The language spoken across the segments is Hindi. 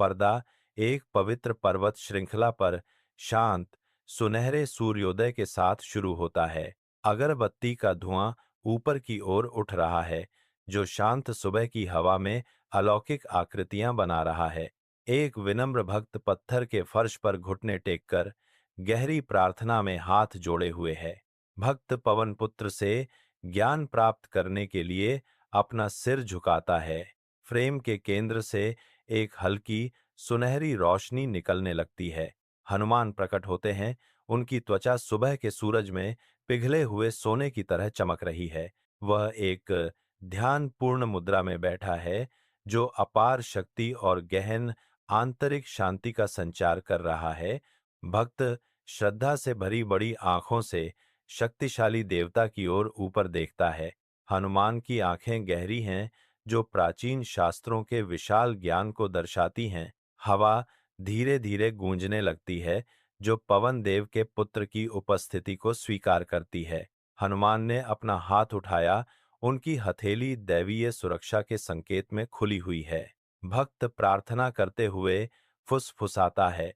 पर्दा एक पवित्र पर्वत श्रृंखला पर शांत, सुनहरे सूर्योदय के साथ शुरू होता है। अगरबत्ती का धुआं ऊपर की ओर उठ रहा है, जो शांत सुबह की हवा में अलौकिक आकृतियां बना रहा है। एक विनम्र भक्त पत्थर के फर्श पर घुटने टेककर गहरी प्रार्थना में हाथ जोड़े हुए है। भक्त पवन पुत्र से ज्ञान प्राप्त करने के लिए अपना सिर झुकाता है। फ्रेम के केंद्र से एक हल्की सुनहरी रोशनी निकलने लगती है। हनुमान प्रकट होते हैं। उनकी त्वचा सुबह के सूरज में पिघले हुए सोने की तरह चमक रही है। वह एक ध्यानपूर्ण मुद्रा में बैठा है, जो अपार शक्ति और गहन आंतरिक शांति का संचार कर रहा है। भक्त श्रद्धा से भरी बड़ी आंखों से शक्तिशाली देवता की ओर ऊपर देखता है। हनुमान की आंखें गहरी हैं, जो प्राचीन शास्त्रों के विशाल ज्ञान को दर्शाती हैं। हवा धीरे धीरे गूंजने लगती है, जो पवन देव के पुत्र की उपस्थिति को स्वीकार करती है। हनुमान ने अपना हाथ उठाया। उनकी हथेली दैवीय सुरक्षा के संकेत में खुली हुई है। भक्त प्रार्थना करते हुए फुसफुसाता है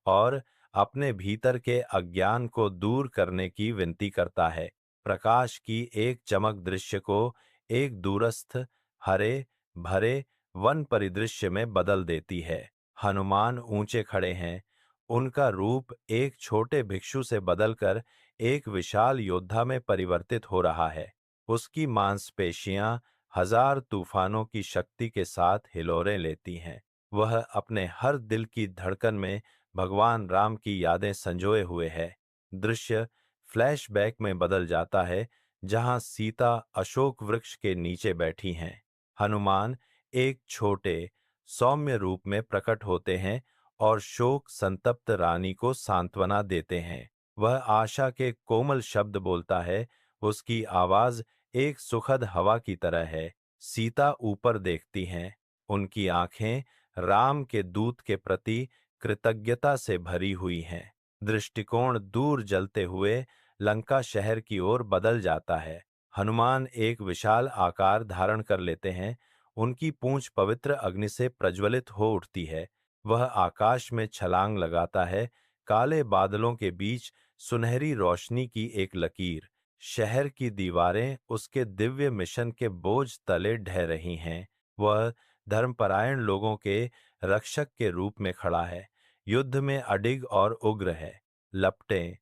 और अपने भीतर के अज्ञान को दूर करने की विनती करता है। प्रकाश की एक चमक दृश्य को एक दूरस्थ हरे भरे वन परिदृश्य में बदल देती है। हनुमान ऊंचे खड़े हैं। उनका रूप एक छोटे भिक्षु से बदलकर एक विशाल योद्धा में परिवर्तित हो रहा है। उसकी मांसपेशियां हजार तूफानों की शक्ति के साथ हिलोरें लेती हैं। वह अपने हर दिल की धड़कन में भगवान राम की यादें संजोए हुए है। दृश्य फ्लैशबैक में बदल जाता है, जहां सीता अशोक वृक्ष के नीचे बैठी हैं। हनुमान एक छोटे, सौम्य रूप में प्रकट होते हैं और शोक संतप्त रानी को सांत्वना देते हैं। वह आशा के कोमल शब्द बोलता है। उसकी आवाज एक सुखद हवा की तरह है। सीता ऊपर देखती हैं। उनकी आंखें राम के दूत के प्रति कृतज्ञता से भरी हुई हैं। दृष्टिकोण दूर जलते हुए लंका शहर की ओर बदल जाता है। हनुमान एक विशाल आकार धारण कर लेते हैं। उनकी पूंछ पवित्र अग्नि से प्रज्वलित हो उठती है। वह आकाश में छलांग लगाता है। काले बादलों के बीच सुनहरी रोशनी की एक लकीर। शहर की दीवारें उसके दिव्य मिशन के बोझ तले ढह रही हैं। वह धर्मपरायण लोगों के रक्षक के रूप में खड़ा है। युद्ध में अडिग और उग्र है। लपटें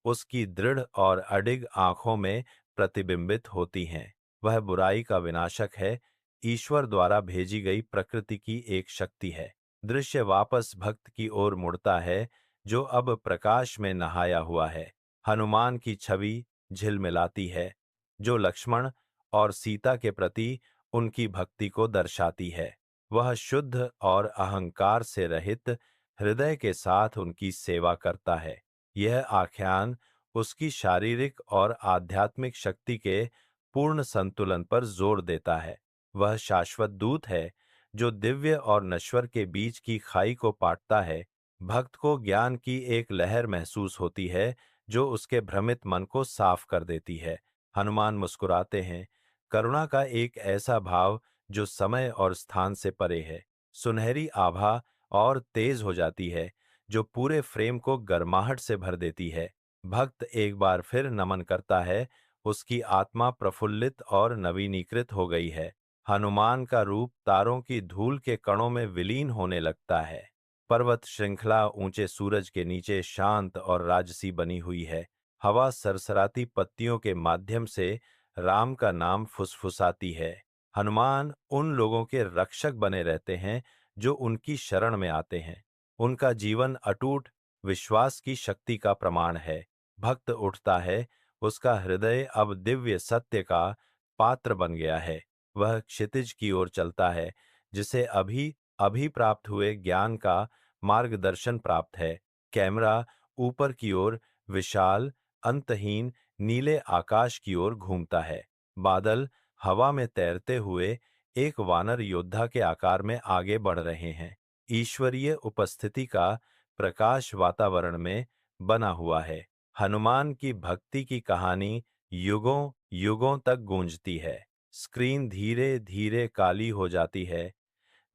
उसकी दृढ़ और अडिग आंखों में प्रतिबिंबित होती हैं। वह बुराई का विनाशक है। ईश्वर द्वारा भेजी गई प्रकृति की एक शक्ति है। दृश्य वापस भक्त की ओर मुड़ता है, जो अब प्रकाश में नहाया हुआ है। हनुमान की छवि झिलमिलाती है, जो लक्ष्मण और सीता के प्रति उनकी भक्ति को दर्शाती है। वह शुद्ध और अहंकार से रहित हृदय के साथ उनकी सेवा करता है। यह आख्यान उसकी शारीरिक और आध्यात्मिक शक्ति के पूर्ण संतुलन पर जोर देता है। वह शाश्वत दूत है, जो दिव्य और नश्वर के बीच की खाई को पाटता है। भक्त को ज्ञान की एक लहर महसूस होती है, जो उसके भ्रमित मन को साफ कर देती है। हनुमान मुस्कुराते हैं। करुणा का एक ऐसा भाव जो समय और स्थान से परे है। सुनहरी आभा और तेज हो जाती है, जो पूरे फ्रेम को गर्माहट से भर देती है। भक्त एक बार फिर नमन करता है। उसकी आत्मा प्रफुल्लित और नवीनीकृत हो गई है। हनुमान का रूप तारों की धूल के कणों में विलीन होने लगता है। पर्वत श्रृंखला ऊंचे सूरज के नीचे शांत और राजसी बनी हुई है। हवा सरसराती पत्तियों के माध्यम से राम का नाम फुसफुसाती है। हनुमान उन लोगों के रक्षक बने रहते हैं, जो उनकी शरण में आते हैं। उनका जीवन अटूट विश्वास की शक्ति का प्रमाण है। भक्त उठता है। उसका हृदय अब दिव्य सत्य का पात्र बन गया है। वह क्षितिज की ओर चलता है, जिसे अभी अभी प्राप्त हुए ज्ञान का मार्गदर्शन प्राप्त है। कैमरा ऊपर की ओर विशाल अंतहीन नीले आकाश की ओर घूमता है। बादल हवा में तैरते हुए एक वानर योद्धा के आकार में आगे बढ़ रहे हैं। ईश्वरीय उपस्थिति का प्रकाश वातावरण में बना हुआ है। हनुमान की भक्ति की कहानी युगों युगों तक गूंजती है। स्क्रीन धीरे धीरे काली हो जाती है।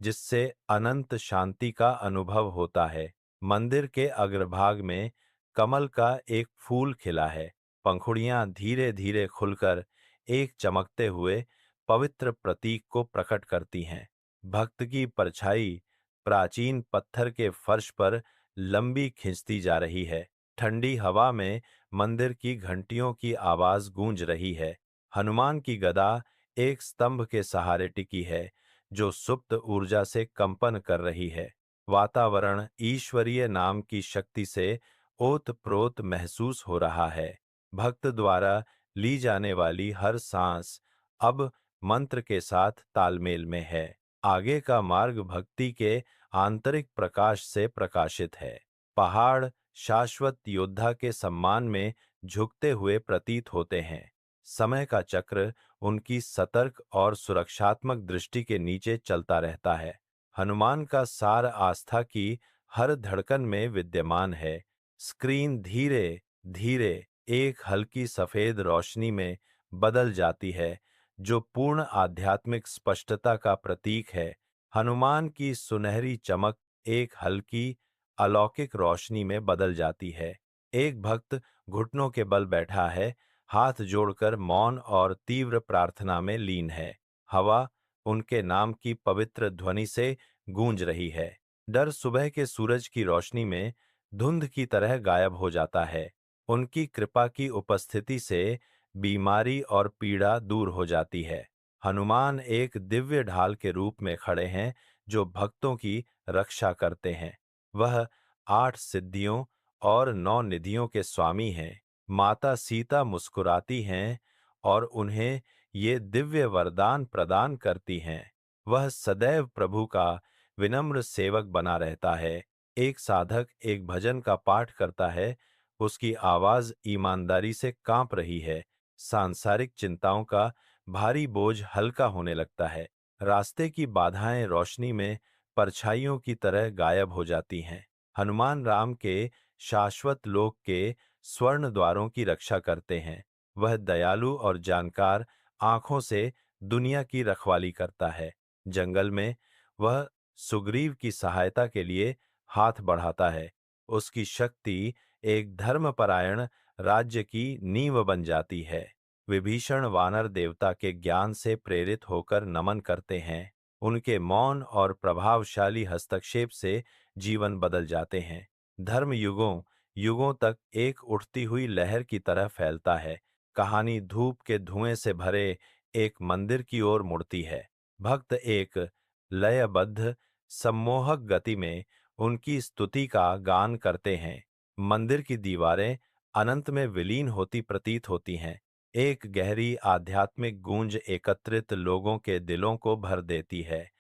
जिससे अनंत शांति का अनुभव होता है। मंदिर के अग्रभाग में कमल का एक फूल खिला है। पंखुड़ियां धीरे धीरे खुलकर एक चमकते हुए पवित्र प्रतीक को प्रकट करती हैं। भक्त की परछाई प्राचीन पत्थर के फर्श पर लंबी खिंचती जा रही है। ठंडी हवा में मंदिर की घंटियों की आवाज गूंज रही है। हनुमान की गदा एक स्तंभ के सहारे टिकी है, जो सुप्त ऊर्जा से कंपन कर रही है। वातावरण ईश्वरीय नाम की शक्ति से ओत-प्रोत महसूस हो रहा है। भक्त द्वारा ली जाने वाली हर सांस अब मंत्र के साथ तालमेल में है। आगे का मार्ग भक्ति के आंतरिक प्रकाश से प्रकाशित है। पहाड़ शाश्वत योद्धा के सम्मान में झुकते हुए प्रतीत होते हैं। समय का चक्र उनकी सतर्क और सुरक्षात्मक दृष्टि के नीचे चलता रहता है। हनुमान का सार आस्था की हर धड़कन में विद्यमान है। स्क्रीन धीरे धीरे एक हल्की सफेद रोशनी में बदल जाती है, जो पूर्ण आध्यात्मिक स्पष्टता का प्रतीक है। हनुमान की सुनहरी चमक एक हल्की अलौकिक रोशनी में बदल जाती है। एक भक्त घुटनों के बल बैठा है, हाथ जोड़कर मौन और तीव्र प्रार्थना में लीन है। हवा उनके नाम की पवित्र ध्वनि से गूंज रही है। डर सुबह के सूरज की रोशनी में धुंध की तरह गायब हो जाता है। उनकी कृपा की उपस्थिति से बीमारी और पीड़ा दूर हो जाती है। हनुमान एक दिव्य ढाल के रूप में खड़े हैं, जो भक्तों की रक्षा करते हैं। वह 8 सिद्धियों और 9 निधियों के स्वामी हैं। माता सीता मुस्कुराती हैं और उन्हें ये दिव्य वरदान प्रदान करती हैं। वह सदैव प्रभु का विनम्र सेवक बना रहता है। एक साधक एक भजन का पाठ करता है, उसकी आवाज ईमानदारी से कांप रही है। सांसारिक चिंताओं का भारी बोझ हल्का होने लगता है। रास्ते की बाधाएं रोशनी में परछाइयों की तरह गायब हो जाती हैं। हनुमान राम के शाश्वत लोक के स्वर्ण द्वारों की रक्षा करते हैं। वह दयालु और जानकार आंखों से दुनिया की रखवाली करता है। जंगल में वह सुग्रीव की सहायता के लिए हाथ बढ़ाता है। उसकी शक्ति एक धर्मपरायण राज्य की नींव बन जाती है। विभीषण वानर देवता के ज्ञान से प्रेरित होकर नमन करते हैं। उनके मौन और प्रभावशाली हस्तक्षेप से जीवन बदल जाते हैं। धर्म युगों युगों तक एक उठती हुई लहर की तरह फैलता है। कहानी धूप के धुएं से भरे एक मंदिर की ओर मुड़ती है। भक्त एक लयबद्ध सम्मोहक गति में उनकी स्तुति का गान करते हैं। मंदिर की दीवारें अनंत में विलीन होती प्रतीत होती हैं। एक गहरी आध्यात्मिक गूंज एकत्रित लोगों के दिलों को भर देती है।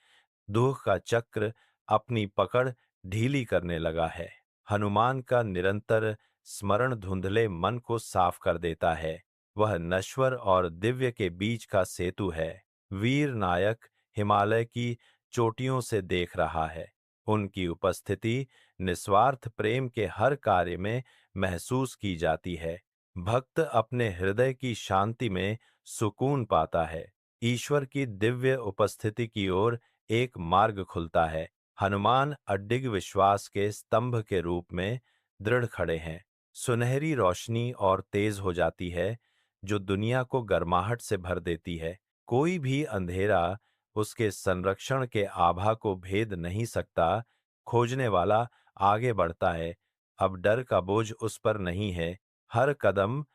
दुख का चक्र अपनी पकड़ ढीली करने लगा है। हनुमान का निरंतर स्मरण धुंधले मन को साफ कर देता है। वह नश्वर और दिव्य के बीच का सेतु है। वीर नायक हिमालय की चोटियों से देख रहा है। उनकी उपस्थिति निस्वार्थ प्रेम के हर कार्य में महसूस की जाती है। भक्त अपने हृदय की शांति में सुकून पाता है। ईश्वर की दिव्य उपस्थिति की ओर एक मार्ग खुलता है। हनुमान अडिग विश्वास के स्तंभ के रूप में दृढ़ खड़े हैं। सुनहरी रोशनी और तेज हो जाती है, जो दुनिया को गर्माहट से भर देती है। कोई भी अंधेरा उसके संरक्षण के आभा को भेद नहीं सकता। खोजने वाला आगे बढ़ता है। अब डर का बोझ उस पर नहीं है। हर कदम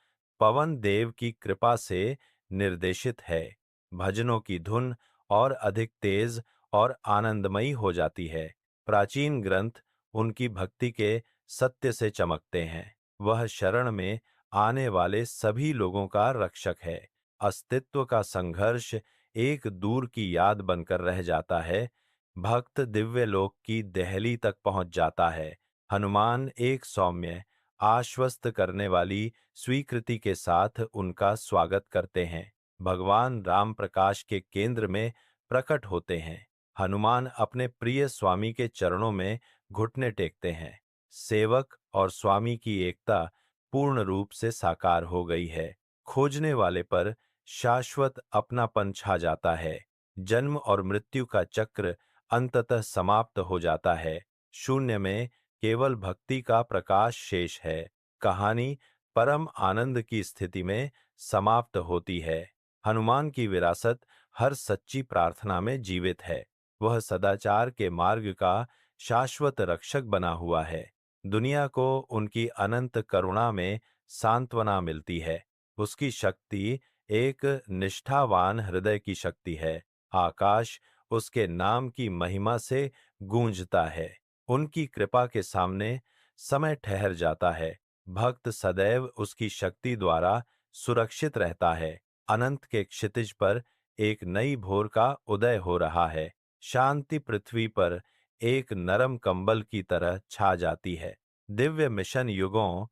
पवन देव की कृपा से निर्देशित है। भजनों की धुन और अधिक तेज और आनंदमयी हो जाती है। प्राचीन ग्रंथ उनकी भक्ति के सत्य से चमकते हैं। वह शरण में आने वाले सभी लोगों का रक्षक है। अस्तित्व का संघर्ष एक दूर की याद बनकर रह जाता है। भक्त दिव्य लोक की देहली तक पहुंच जाता है। हनुमान एक सौम्य आश्वस्त करने वाली स्वीकृति के साथ उनका स्वागत करते हैं। भगवान राम प्रकाश के केंद्र में प्रकट होते हैं। हनुमान अपने प्रिय स्वामी के चरणों में घुटने टेकते हैं। सेवक और स्वामी की एकता पूर्ण रूप से साकार हो गई है। खोजने वाले पर शाश्वत अपनापन छा जाता है। जन्म और मृत्यु का चक्र अंततः समाप्त हो जाता है। शून्य में केवल भक्ति का प्रकाश शेष है। कहानी परम आनंद की स्थिति में समाप्त होती है। हनुमान की विरासत हर सच्ची प्रार्थना में जीवित है। वह सदाचार के मार्ग का शाश्वत रक्षक बना हुआ है। दुनिया को उनकी अनंत करुणा में सांत्वना मिलती है। उसकी शक्ति एक निष्ठावान हृदय की शक्ति है। आकाश उसके नाम की महिमा से गूंजता है। उनकी कृपा के सामने समय ठहर जाता है। भक्त सदैव उसकी शक्ति द्वारा सुरक्षित रहता है। अनंत के क्षितिज पर एक नई भोर का उदय हो रहा है। शांति पृथ्वी पर एक नरम कंबल की तरह छा जाती है। दिव्य मिशन युगों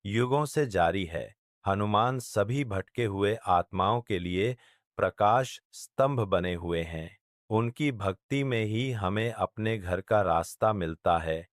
युगों से जारी है। हनुमान सभी भटके हुए आत्माओं के लिए प्रकाश स्तंभ बने हुए हैं। उनकी भक्ति में ही हमें अपने घर का रास्ता मिलता है।